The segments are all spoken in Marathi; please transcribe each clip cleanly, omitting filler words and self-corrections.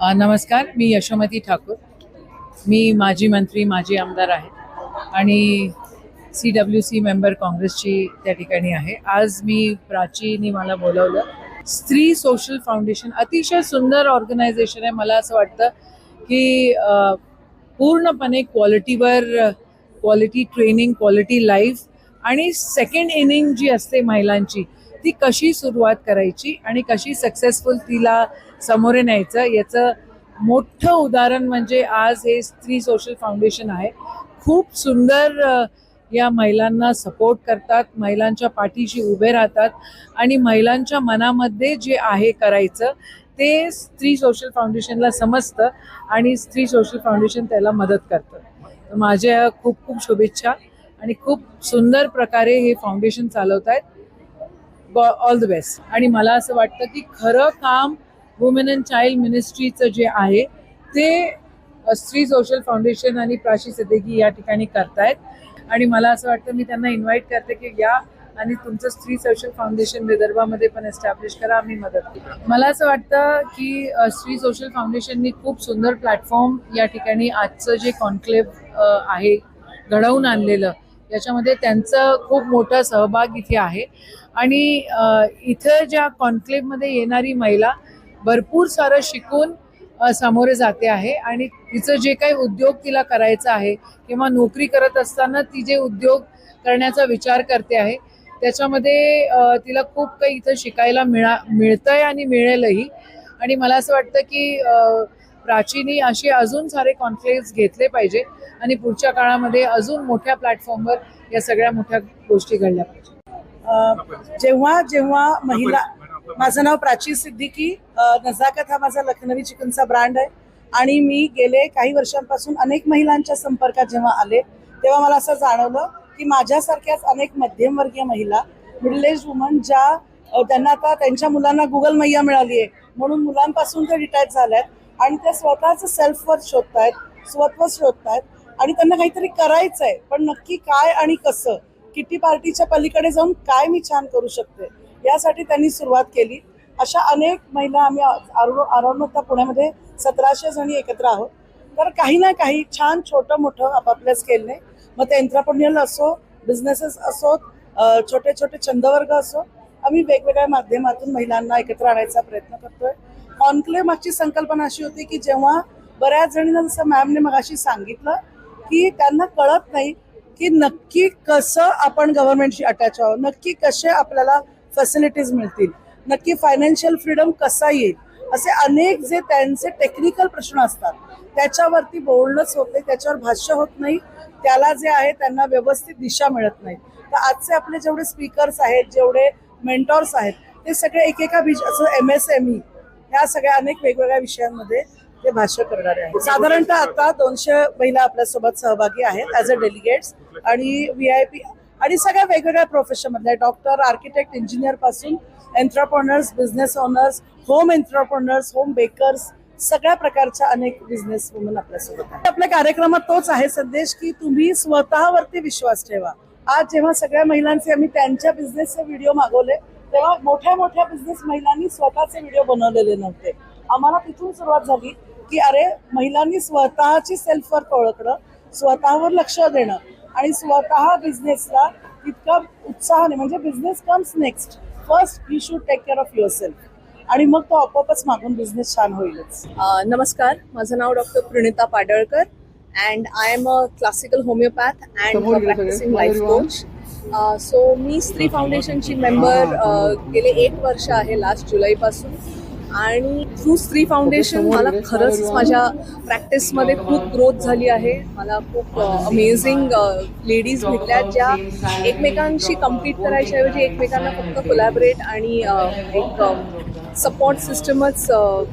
नमस्कार, मी यशोमती ठाकूर. मी माजी मंत्री, माजी आमदार आहे आणि CWC मेंबर काँग्रेसची त्या ठिकाणी आहे. आज मी प्राचीने मला बोलवलं. स्त्री सोशल फाउंडेशन अतिशय सुंदर ऑर्गनायझेशन आहे. मला असं वाटतं की पूर्णपणे क्वालिटी ट्रेनिंग, क्वालिटी लाईफ आणि सेकंड इनिंग जी असते महिलांची, ती कशी सुरुवात करायची आणि कशी सक्सेसफुल तिला समोर न्यायचं, याचं मोठं उदाहरण म्हणजे आज हे स्त्री सोशल फाउंडेशन आहे. खूप सुंदर या महिलांना सपोर्ट करतात, महिलांच्या पाठीशी उभे राहतात आणि महिलांच्या मनामध्ये जे आहे करायचं ते स्त्री सोशल फाउंडेशनला समजतं आणि स्त्री सोशल फाउंडेशन त्याला मदत करतं. माझ्या खूप खूप शुभेच्छा आणि खूप सुंदर प्रकारे हे फाउंडेशन चालवत आहेत. All the best. आणि मला असं वाटतं की खरं काम वुमेन अँड चाइल्ड मिनिस्ट्रीचं जे आहे ते स्त्री सोशल फाउंडेशन आणि प्राची सिद्दीकी या ठिकाणी करतायत. आणि मला असं वाटतं, मी त्यांना इन्व्हाइट करते की या आणि तुमचं स्त्री सोशल फाउंडेशन विदर्भामध्ये पण एस्टॅब्लिश करा, आम्ही मदत करू. मला असं वाटतं की स्त्री सोशल फाउंडेशननी खूप सुंदर प्लॅटफॉर्म या ठिकाणी आजचं जे कॉन्क्लेव्ह आहे घडवून आणलेलं, याच्यामध्ये त्यांचं खूप मोठा सहभाग इथे आहे. आणि इथं ज्या कॉन्क्लेव्हमध्ये येणारी महिला भरपूर सारं शिकून सामोरे जाते आहे आणि तिचं जे काही उद्योग तिला करायचा आहे किंवा नोकरी करत असताना ती जे उद्योग करण्याचा विचार करते आहे, त्याच्यामध्ये तिला खूप काही इथं शिकायला मिळतंय आणि मिळेलही. आणि मला असं वाटतं की प्राचीनी असे अजून सारे कॉन्क्लेव्हज घेतले पाहिजे आणि पुढच्या काळामध्ये अजून मोठ्या प्लॅटफॉर्मवर या सगळ्या मोठ्या गोष्टी घडल्या पाहिजे. जेव्हा जेव्हा महिला, माझं नाव प्राची सिद्दीकी, नजाकत हा माझा लखनवी चिकनचा ब्रँड आहे आणि मी गेले काही वर्षांपासून अनेक महिलांच्या संपर्कात जेव्हा आले तेव्हा मला असं जाणवलं की माझ्यासारख्याच अनेक मध्यमवर्गीय महिला, मिडल एज वुमन, ज्या त्यांना आता त्यांच्या मुलांना गुगल मैया मिळाली आहे म्हणून मुलांपासून ते रिटायर झाल्यात आणि ते स्वतःचं सेल्फ वर्थ शोधतायत, स्वत्व शोधतायत आणि त्यांना काहीतरी करायचं आहे, पण नक्की काय आणि कसं, किटी पार्टीच्या पलीकडे जाऊन काय मी छान करू शकते, यासाठी त्यांनी सुरुवात केली. अशा अनेक महिला आम्ही अराउंड आता पुण्यामध्ये 1700 जणी एकत्र आहोत. तर काही ना काही छान छोटं मोठं आपापल्या स्केलने, मग ते एंटरप्रेन्युअर असो, बिझनेसेस असोत, छोटे छोटे छंदवर्ग असो, आम्ही वेगवेगळ्या माध्यमातून महिलांना एकत्र आणायचा प्रयत्न करतोय. कॉन्क्लेव्ह मागची संकल्पना अशी होती की जेव्हा बऱ्याच जणींना, जसं मॅमने मगाशी सांगितलं, की त्यांना कळत नाही की नक्की कसं आपण गव्हर्नमेंटशी अटॅच आहोत, नक्की कसे आपल्याला फॅसिलिटीज मिळतील, नक्की फायनान्शियल फ्रीडम कसा येईल, असे अनेक जे त्यांचे टेक्निकल प्रश्न असतात त्याच्यावरती बोलणंच होत नाही, त्याच्यावर भाष्य होत नाही, त्याला जे आहे त्यांना व्यवस्थित दिशा मिळत नाही. तर आजचे आपले जेवढे स्पीकर्स आहेत, जेवढे मेंटॉर्स आहेत, ते सगळे एकेका असं MSME ह्या सगळ्या अनेक वेगवेगळ्या विषयांमध्ये ते भाष्य करणारे आहेत. साधारणतः आता 200 महिला आपल्यासोबत सहभागी आहेत ॲज अ डेलिगेट्स आणि VIP आणि सगळ्या वेगवेगळ्या प्रोफेशनमधल्या, डॉक्टर, आर्किटेक्ट, इंजिनियर पासून entrepreneurs, business owners, home entrepreneurs, home bakers, सगळ्या प्रकारच्या अनेक बिझनेस वुमन आपल्यासोबत आहेत. आपल्या कार्यक्रमात तोच आहे संदेश की तुम्ही स्वतःवरती विश्वास ठेवा. आज जेव्हा सगळ्या महिलांचे आम्ही त्यांच्या बिझनेसचे व्हिडिओ मागवले तेव्हा मोठ्या मोठ्या बिझनेस महिलांनी स्वतःचे व्हिडिओ बनवलेले नव्हते. आम्हाला तिथून सुरुवात झाली की अरे, महिलांनी स्वतःची सेल्फ वर्थ ओळखणं, स्वतःवर लक्ष देणं आणि स्वतः बिझनेसला तितका उत्साहाने, म्हणजे business comes next, first you should take care of yourself आणि मग तो आपोआपच मागून बिझनेस छान होईलच. नमस्कार, माझं नाव doctor Pranita Padalkar and I am a classical homeopath and practicing life coach. So मी स्त्री फाउंडेशनची मेंबर गेले 1 वर्ष आहे, लास्ट जुलैपासून. आणि थ्रू स्त्री फाउंडेशन मला खरंच माझ्या प्रॅक्टिसमध्ये खूप ग्रोथ झाली आहे. मला खूप अमेझिंग लेडीज भेटल्या ज्या एकमेकांशी कम्पीट करायच्या ऐवजी एकमेकांना फक्त कोलॅबरेट आणि एक सपोर्ट सिस्टमच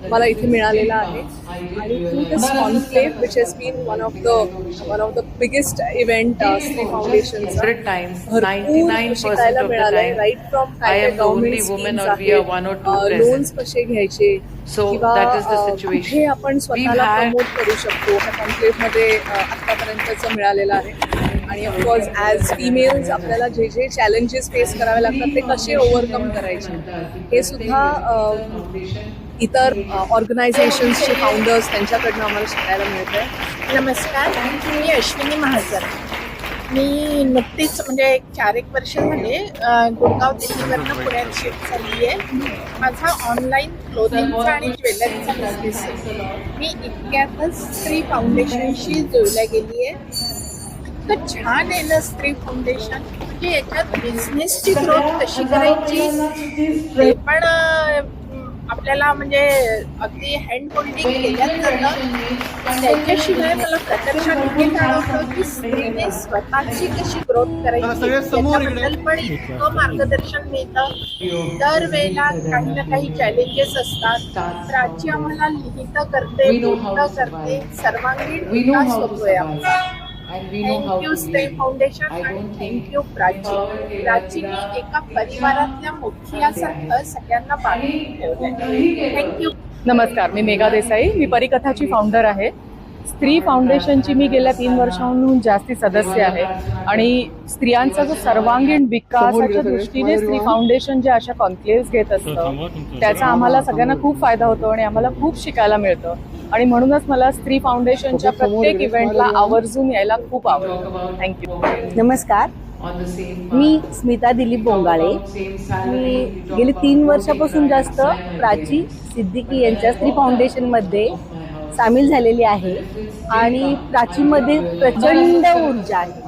मला इथे मिळालेला आहे. आणि through this conclave which has been one of the biggest event Stree फाउंडेशनचा, भरपूर शिकायला मिळालंय. राईट फ्रॉम काय गव्हर्नमेंट स्कीम्स आहेत, लोन्स कसे घ्यायचे किंवा कुठे आपण स्वतःला प्रमोट करू शकतो, ह्या कॉन्क्लेव्हमध्ये आतापर्यंतचं मिळालेलं आहे. आणि ऑफकोर्स ॲज फिमेल्स आपल्याला जे जे चॅलेंजेस फेस करावे लागतात ते कसे ओव्हरकम करायचे हे सुद्धा इतर ऑर्गनायझेशन्सचे फाउंडर्स त्यांच्याकडनं आम्हाला शिकायला मिळतं. नमस्कार, मी अश्विनी महाजन. मी नुकतीच म्हणजे एक 4-1 वर्ष झाले गुरगाव दिल्लीवरनं पुण्यात शिफ्ट झाली आहे. माझा ऑनलाईन क्लोथिंगचा आणि ज्वेलरीचा बिझनेस आहे. मी इतक्यातच स्त्री फाउंडेशनशी जोडल्या गेली आहे. इतकं छान आहे ना स्त्री फाउंडेशन, म्हणजे याच्यात बिझनेसची ग्रोथ कशी करायची ते पण आपल्याला म्हणजे अगदी हँड होल्डिंग केल्यात जातं. त्याच्याशिवाय मला प्रत्यक्षात हे जाणवतं की स्त्रीने स्वतःची कशी ग्रोथ करायची याच्याबद्दल पण इतकं मार्गदर्शन मिळतं. दरवेळेला काही ना काही चॅलेंजेस असतात. प्राची आम्हाला लिहितं करते, बोलतं करते, सर्वांगीण विकास होतोय आपला. थँक्यू स्त्री फाउंडेशन आणि थँक्यू प्राची. प्राचीने एका परिवारातल्या मुखियासारखं सगळ्यांना बांधून ठेवलंय. थँक्यू. नमस्कार, मी मेघा देसाई. मी परिकथाची फाउंडर आहे. स्त्री फाउंडेशनची मी गेल्या 3 वर्षांहून जास्ती सदस्य आहे आणि स्त्रियांचा जो सर्वांगीण विकासाच्या दृष्टीने स्त्री फाउंडेशन जे अशा कॉन्क्लेव्स घेत असतं त्याचा आम्हाला सगळ्यांना खूप फायदा होतो आणि आम्हाला खूप शिकायला मिळतं आणि म्हणूनच मला स्त्री फाउंडेशनच्या प्रत्येक इव्हेंटला आवर्जून यायला खूप आवडतं. थँक्यू. नमस्कार, मी स्मिता दिलीप बोंगाळे. मी गेली 3 वर्षापासून जास्त प्राची सिद्दीकी यांच्या स्त्री फाउंडेशनमध्ये सामील झालेली आहे आणि प्राचीमध्ये प्रचंड ऊर्जा आहे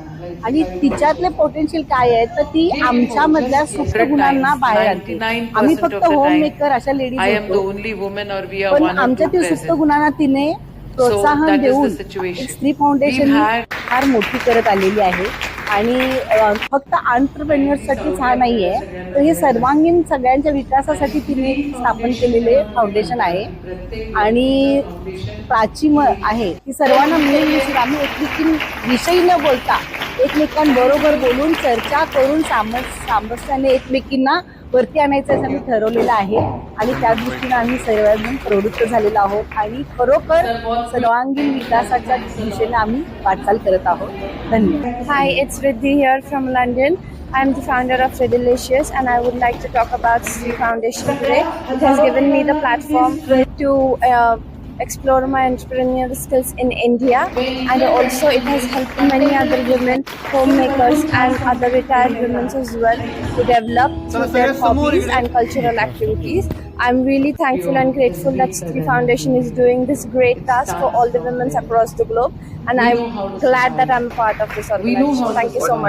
आणि तिच्यातले पोटेन्शियल काय आहे तर ती आमच्यामधल्या सुप्त गुणांना बाहेर आणते. आम्ही फक्त होम मेकर अशा लेडीज पण आमच्यातील सुप्त गुणांना तिने प्रोत्साहन देऊन स्त्री फाउंडेशन फार मोठी करत आलेली आहे आणि फक्त एंटरप्रेन्युअर्ससाठीच हा नाही आहे तर हे सर्वांगीण सगळ्यांच्या विकासासाठी तिने स्थापन केलेले फाउंडेशन आहे. आणि प्राची आहे ती सर्वांना मिळून आम्ही एकमेकींविषयी न बोलता एकमेकांबरोबर बोलून चर्चा करून सामरस्याने एकमेकींना वरती आणायचं असं आम्ही ठरवलेलं आहे आणि त्या दृष्टीने आम्ही सर्वजण प्रवृत्त झालेलो आहोत आणि खरोखर सर्वांगीण विकासाच्या दिशेने आम्ही वाटचाल करत आहोत. धन्यवाद. Hi, it's Riddhi here from London. I'm the founder of Redilicious and I would like to talk about Sri Foundation today. It has given me the platform to explore my entrepreneurial skills in India, and also it has helped many other women, homemakers and other retired women as well to develop through their hobbies and cultural activities. I'm really thankful and grateful that Sri Foundation is doing this great task for all the women across the globe, and I'm glad that I'm part of this organization. Thank you so much.